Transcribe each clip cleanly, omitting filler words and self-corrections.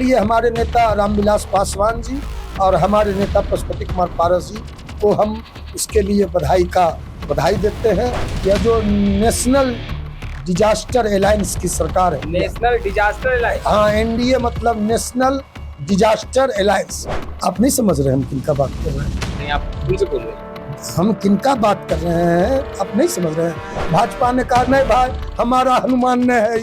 लिए हमारे नेता रामविलास पासवान जी और हमारे नेता पशुपति कुमार पारस जी को हम इसके लिए बधाई देते हैं। यह जो नेशनल डिजास्टर अलायंस की सरकार है, नेशनल डिजास्टर अलायंस, हाँ एनडीए मतलब नेशनल डिजास्टर अलायंस। आप नहीं समझ रहे हम किनका बात कर रहे हैं? नहीं, आप खुल से बोल रहे हैं। हम किनका बात कर रहे हैं आप नहीं समझ रहे हैं। भाजपा ने कहा नहीं भाई हमारा हनुमान ने है,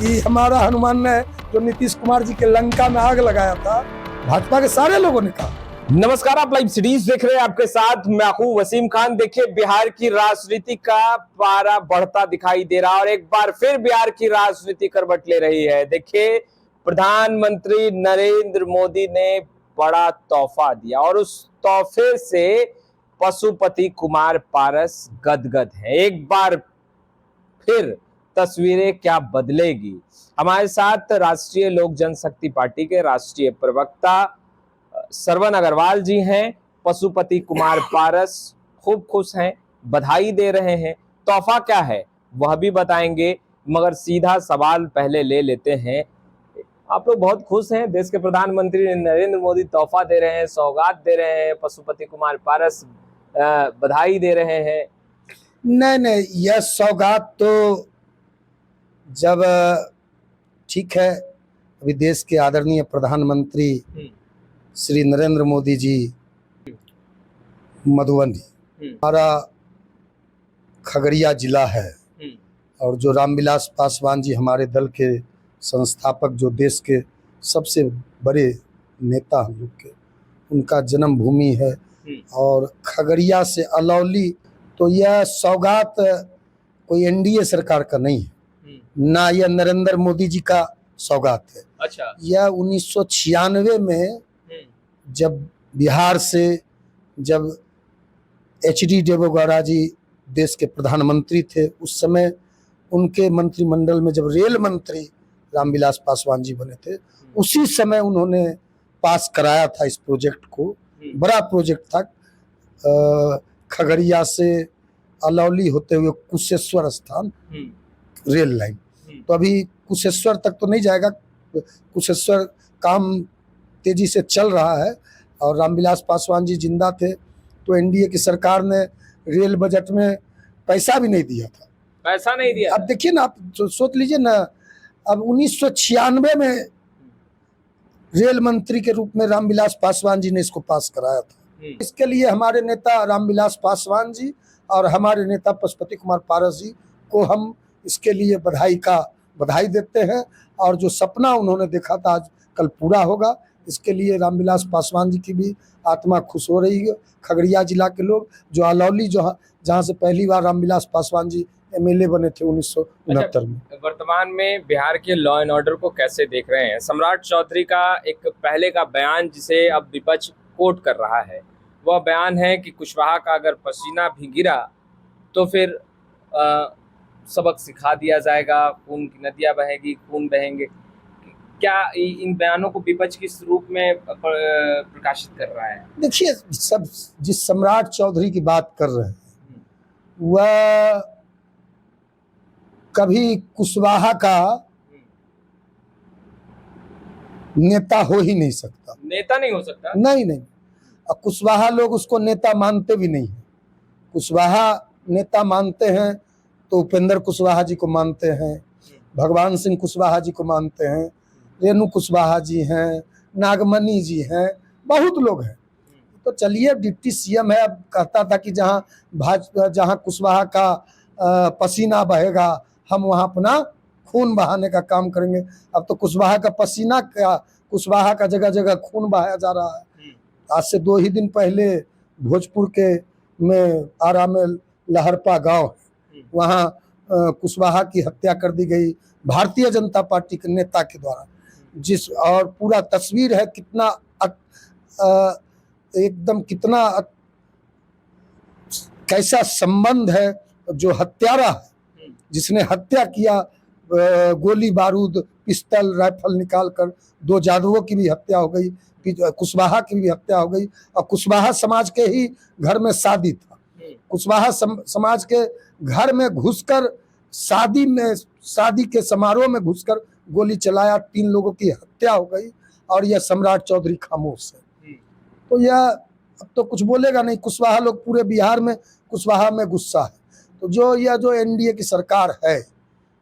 ये हमारा हनुमान ने जो नीतीश कुमार जी के लंका में आग लगाया था, भाजपा के सारे लोगों ने कहा। नमस्कार, आप लाइव सीरीज देख रहे हैं, आपके साथ मैं हूं वसीम खान। देखिए, बिहार की राजनीति का पारा बढ़ता दिखाई दे रहा और एक बार फिर बिहार की राजनीति करवट ले रही है। देखिए, प्रधानमंत्री नरेंद्र मोदी ने बड़ा तोहफा दिया और उस तोहफे से पशुपति कुमार पारस गदगद है। एक बार फिर तस्वीरें क्या बदलेगी। हमारे साथ राष्ट्रीय लोक जनशक्ति पार्टी के राष्ट्रीय प्रवक्ता श्रवण अग्रवाल जी हैं। पशुपति कुमार पारस खूब खुश हैं, बधाई दे रहे हैं। तोहफा क्या है वह भी बताएंगे, मगर सीधा सवाल पहले ले लेते हैं। आप लोग बहुत खुश हैं, देश के प्रधानमंत्री नरेंद्र मोदी तोहफा दे रहे हैं, सौगात दे रहे हैं, पशुपति कुमार पारस बधाई दे रहे हैं। नहीं, यह सौगात तो जब ठीक है, अभी देश के आदरणीय प्रधानमंत्री श्री नरेंद्र मोदी जी मधुबनी, हमारा खगड़िया जिला है, और जो रामविलास पासवान जी हमारे दल के संस्थापक, जो देश के सबसे बड़े नेता हम लोग के, उनका जन्मभूमि है। और खगड़िया से अलौली, तो यह सौगात कोई एनडीए सरकार का नहीं है, ना यह नरेंद्र मोदी जी का सौगात है। अच्छा, यह 1996 में जब बिहार से जब एचडी देवेगौड़ा जी देश के प्रधानमंत्री थे, उस समय उनके मंत्रिमंडल में जब रेल मंत्री रामविलास पासवान जी बने थे, उसी समय उन्होंने पास कराया था इस प्रोजेक्ट को। बड़ा प्रोजेक्ट था, खगड़िया से अलौली होते हुए कुशेश्वर स्थान रेल लाइन। तो अभी कुशेश्वर तक तो नहीं जाएगा, कुशेश्वर काम तेजी से चल रहा है, और रामविलास पासवान जी जिंदा थे तो एनडीए की सरकार ने रेल बजट में पैसा भी नहीं दिया था। पैसा नहीं दिया। अब देखिए ना, आप सोच लीजिए ना, अब 1996 में रेल मंत्री के रूप में रामविलास पासवान जी ने इसको पास कराया था। इसके लिए हमारे नेता रामविलास पासवान जी और हमारे नेता पशुपति कुमार पारस जी को हम इसके लिए बधाई देते हैं। और जो सपना उन्होंने देखा था आज कल पूरा होगा, इसके लिए रामविलास पासवान जी की भी आत्मा खुश हो रही है। खगड़िया जिला के लोग, जो अलौली, जहाँ से पहली बार रामविलास पासवान जी एमएलए बने थे 1969 में। वर्तमान में बिहार के लॉ एंड ऑर्डर को कैसे देख रहे हैं? सम्राट चौधरी का एक पहले का बयान, जिसे अब विपक्ष कोट कर रहा है, वह बयान है कि कुशवाहा का अगर पसीना भी गिरा तो फिर सबक सिखा दिया जाएगा, खून की नदियां बहेगी, खून बहेंगे। क्या इन बयानों को विपक्ष किस रूप में प्रकाशित कर रहा है? देखिए, सब जिस सम्राट चौधरी की बात कर रहे हैं, वह कभी कुशवाहा का नेता हो ही नहीं सकता। नेता नहीं हो सकता? नहीं, और कुशवाहा लोग उसको नेता मानते भी नहीं हैं। कुशवाहा नेता मानते हैं तो उपेंद्र कुशवाहा जी को मानते हैं, भगवान सिंह कुशवाहा जी को मानते हैं, रेणु कुशवाहा जी हैं, नागमणि जी हैं, बहुत लोग हैं। तो चलिए, डिप्टी सीएम है, अब कहता था कि जहाँ कुशवाहा का पसीना बहेगा हम वहाँ अपना खून बहाने का काम करेंगे। अब तो कुशवाहा का पसीना क्या, कुशवाहा का जगह जगह खून बहाया जा रहा है। आज से 2 ही दिन पहले भोजपुर के में आरा में लहरपा गांव है, वहाँ कुशवाहा की हत्या कर दी गई भारतीय जनता पार्टी के नेता के द्वारा। और पूरा तस्वीर है, कितना एकदम कितना कैसा संबंध है। जो हत्यारा है, जिसने हत्या किया, गोली बारूद पिस्तल राइफल निकालकर 2 जादुओं की भी हत्या हो गई, कुशवाहा की भी हत्या हो गई। और कुशवाहा समाज के ही घर में शादी था। कुशवाहा समाज के घर में घुसकर शादी के समारोह में घुसकर गोली चलाया, 3 लोगों की हत्या हो गई। और यह सम्राट चौधरी खामोश है। तो यह अब तो कुछ बोलेगा नहीं। कुशवाहा लोग पूरे बिहार में कुशवाहा में गुस्सा है। तो जो एनडीए की सरकार है,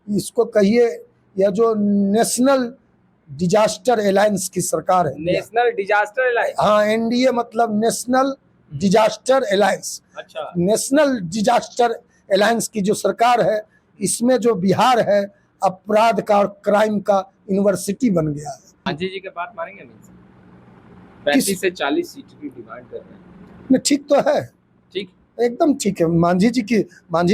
इसको कहिए यह जो नेशनल डिजास्टर अलायंस की सरकार है, नेशनल डिजास्टर अलायंस, हाँ, एनडीए मतलब नेशनल डिजास्टर अलायंस। अच्छा, नेशनल डिजास्टर अलायंस की जो सरकार है, इसमें जो बिहार है अपराध का और क्राइम का यूनिवर्सिटी बन गया है। मांझी जी के बात मानेंगे नहीं? 35 से 40 सीट की डिमांड कर रहे हैं। नहीं, ठीक तो है, ठीक, एकदम ठीक है। मांझी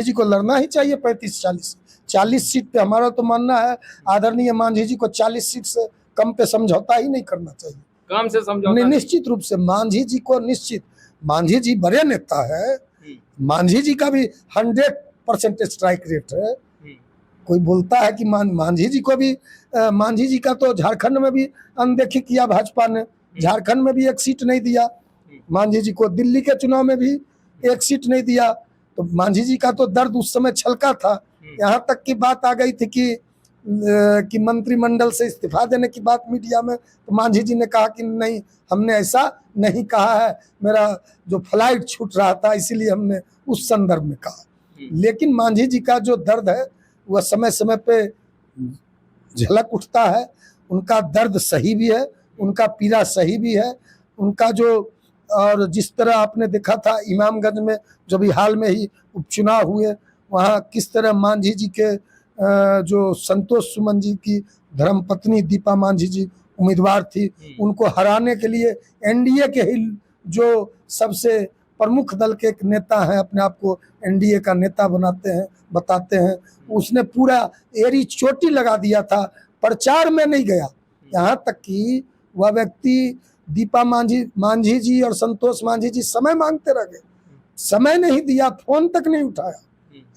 जी को लड़ना ही चाहिए 35-40 सीट पे। हमारा तो मानना है आदरणीय मांझी जी को 40 सीट से कम पे समझौता ही नहीं करना चाहिए। कम से समझौता नहीं, निश्चित रूप से मांझी जी को निश्चित, मांझी जी बड़े नेता है, मांझी जी का भी 100% स्ट्राइक रेट है। कोई बोलता है कि मांझी जी को भी, मांझी जी का तो झारखंड में भी अनदेखी किया भाजपा ने, झारखंड में भी एक सीट नहीं दिया मांझी जी को, दिल्ली के चुनाव में भी एक सीट नहीं दिया। तो मांझी जी का तो दर्द उस समय छलका था। यहाँ तक की बात आ गई थी कि मंत्रिमंडल से इस्तीफा देने की बात मीडिया में, तो मांझी जी ने कहा कि नहीं, हमने ऐसा नहीं कहा है, मेरा जो फ्लाइट छूट रहा था इसीलिए हमने उस संदर्भ में कहा। लेकिन मांझी जी का जो दर्द है वह समय समय पे झलक उठता है। उनका दर्द सही भी है, उनका पीड़ा सही भी है, उनका जो, और जिस तरह आपने देखा था इमामगंज में जो भी हाल में ही उपचुनाव हुए, वहाँ किस तरह मांझी जी के जो संतोष सुमन जी की धर्मपत्नी दीपा मांझी जी उम्मीदवार थी, उनको हराने के लिए एनडीए के ही जो सबसे प्रमुख दल के एक नेता हैं, अपने आप को एनडीए का नेता बताते हैं, उसने पूरा एड़ी चोटी लगा दिया था, प्रचार में नहीं गया। यहाँ तक कि वह व्यक्ति दीपा मांझी जी और संतोष मांझी जी समय मांगते रह गए, समय नहीं दिया, फोन तक नहीं उठाया।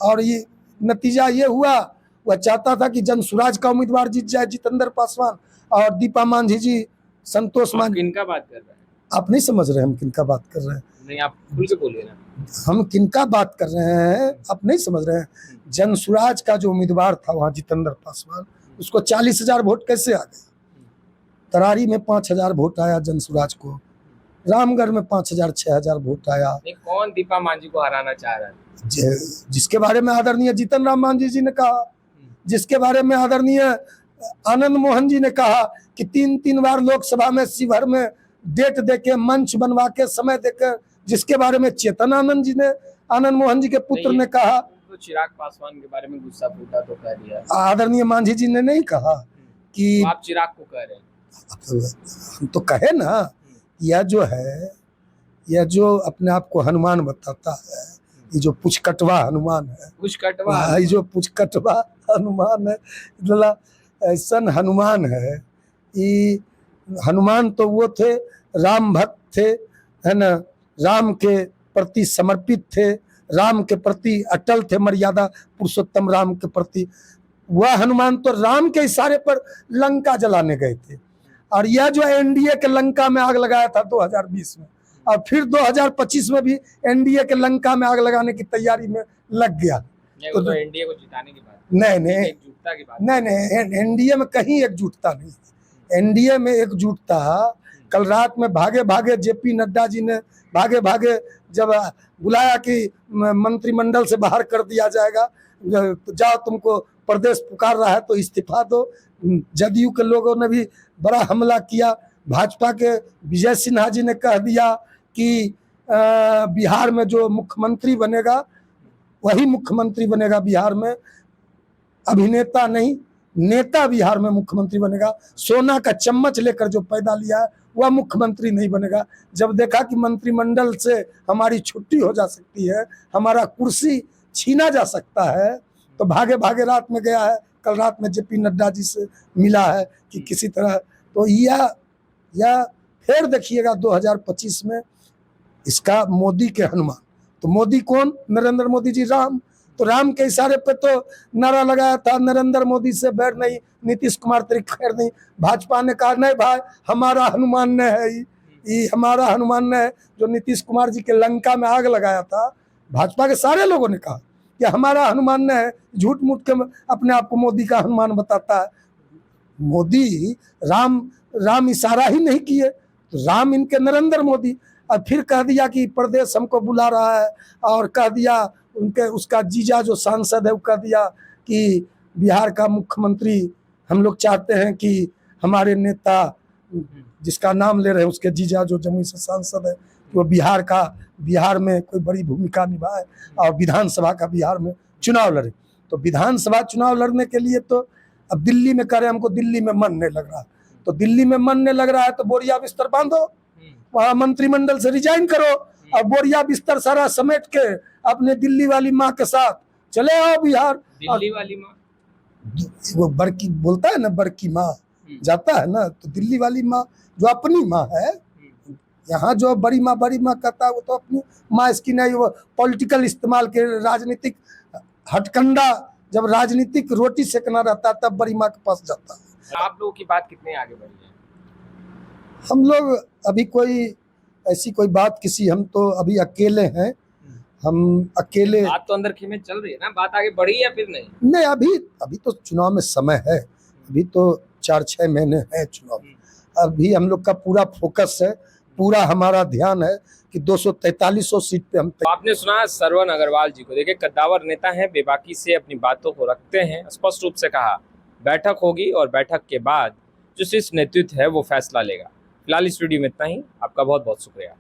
और ये नतीजा ये हुआ, वह चाहता था कि जनसुराज का उम्मीदवार जीत जाए जितेंद्र पासवान, और दीपा मांझी जी, संतोष मांझी। किनका बात कर रहे हैं? आप नहीं समझ रहे हम किनका बात कर रहे हैं? नहीं, आप खुल के बोलिए ना। हम किनका बात कर रहे हैं आप नहीं समझ रहे हैं? जनसुराज का जो उम्मीदवार था वहाँ जितेंद्र पासवान, उसको 40,000 वोट कैसे आ गए? तरारी में 5,000 वोट आया जनसुराज को, रामगढ़ में 5,000-6,000 वोट आया। कौन दीपा मांझी को हराना चाह रहा है? जिसके बारे में आदरणीय जीतन राम मांझी जी ने कहा, जिसके बारे में आदरणीय आनंद मोहन जी ने कहा कि 3 बार लोकसभा में शिवहर में डेट देके, मंच बनवा के, समय देकर, जिसके बारे में चेतन आनंद जी ने, आनंद मोहन जी के पुत्र ने कहा। तो चिराग पासवान के बारे में गुस्सा फूटा तो कह दिया, आदरणीय मांझी जी ने नहीं कहा कि तो आप चिराग को कह रहे हैं। हम तो कहे ना, यह जो है, यह जो अपने आप को हनुमान बताता है, ये जो पुचकटवा हनुमान है, ये जो पुचकटवा हनुमान है, ऐसा हनुमान है। ये हनुमान तो वो थे, राम भक्त थे, है ना, राम के प्रति समर्पित थे, राम के प्रति अटल थे, मर्यादा पुरुषोत्तम राम के प्रति। वह हनुमान तो राम के इशारे पर लंका जलाने गए थे, और यह जो एनडीए के लंका में आग लगाया था 2020 में, और फिर 2025 में भी एनडीए के लंका में आग लगाने की तैयारी में लग गया। तो एनडीए को जिताने की बात नहीं, एकजुटता की बात नहीं, एनडीए में कहीं एकजुटता नहीं। एनडीए में एकजुटता, कल रात में भागे भागे जेपी नड्डा जी ने भागे भागे जब बुलाया कि मंत्रिमंडल से बाहर कर दिया जाएगा, तो जाओ, तुमको प्रदेश पुकार रहा है तो इस्तीफा दो। जदयू के लोगों ने भी बड़ा हमला किया। भाजपा के विजय सिन्हा जी ने कह दिया कि बिहार में जो मुख्यमंत्री बनेगा वही मुख्यमंत्री बनेगा बिहार में, अभिनेता नहीं, नेता बिहार में मुख्यमंत्री बनेगा। सोना का चम्मच लेकर जो पैदा लिया है वह मुख्यमंत्री नहीं बनेगा। जब देखा कि मंत्रिमंडल से हमारी छुट्टी हो जा सकती है, हमारा कुर्सी छीना जा सकता है, तो भागे भागे रात में गया है, कल रात में जेपी नड्डा जी से मिला है कि किसी तरह। तो यह फिर देखिएगा 2025 में इसका मोदी के हनुमान। तो मोदी कौन? नरेंद्र मोदी जी, राम। तो राम के इशारे पे तो नारा लगाया था, नरेंद्र मोदी से बैर नहीं, नीतीश कुमार तेरी खैर नहीं। भाजपा ने कहा नहीं भाई, हमारा हनुमान ने है, ये हमारा हनुमान ने है। जो नीतीश कुमार जी के लंका में आग लगाया था, भाजपा के सारे लोगों ने कहा कि हमारा हनुमान ने है। झूठ मूठ के अपने आप को मोदी का हनुमान बताता है। मोदी राम राम इशारा ही नहीं किए, तो राम इनके नरेंद्र मोदी। और फिर कह दिया कि प्रदेश हमको बुला रहा है, और कह दिया उनके उसका जीजा जो सांसद है वो कह दिया कि बिहार का मुख्यमंत्री हम लोग चाहते हैं कि हमारे नेता जिसका नाम ले रहे हैं उसके जीजा जो जमुई से सांसद है वो बिहार में कोई बड़ी भूमिका निभाए और विधानसभा का बिहार में चुनाव लड़े। तो विधानसभा चुनाव लड़ने के लिए तो अब दिल्ली में करे, हमको दिल्ली में मन नहीं लग रहा, तो दिल्ली में मन नहीं लग रहा है तो बोरिया बिस्तर बांधो, वहाँ मंत्रिमंडल से रिजाइन करो और बोरिया बिस्तर सारा समेट के अपने दिल्ली वाली माँ के साथ चले आओ बिहार। दिल्ली वाली माँ, वो बड़की बोलता है ना, बड़की माँ जाता है ना, तो दिल्ली वाली माँ जो अपनी माँ है, यहाँ जो बड़ी माँ कहता है वो तो अपनी माँ इसकी नहीं। वो पॉलिटिकल इस्तेमाल के राजनीतिक हटकंडा, जब राजनीतिक रोटी सेकना रहता है तब बड़ी माँ के पास जाता है। आप लोगों की बात कितने आगे बढ़ी है? हम लोग अभी कोई ऐसी कोई बात किसी, हम तो अभी अकेले हैं, हम अकेले। बात तो अंदर खेमे चल रही है ना, बात आगे बढ़ी या फिर नहीं? नहीं, अभी तो चुनाव में समय है, अभी तो 4-6 महीने हैं चुनाव में। अभी हम लोग का पूरा फोकस है, पूरा हमारा ध्यान है कि 243 सीट पे हम। आपने सुना श्रवण अग्रवाल जी को, देखिए कद्दावर नेता हैं, बेबाकी से अपनी बातों को रखते हैं, स्पष्ट रूप से कहा बैठक होगी और बैठक के बाद जो शीर्ष नेतृत्व है वो फैसला लेगा। फिलहाल इस वीडियो में इतना ही, आपका बहुत बहुत शुक्रिया।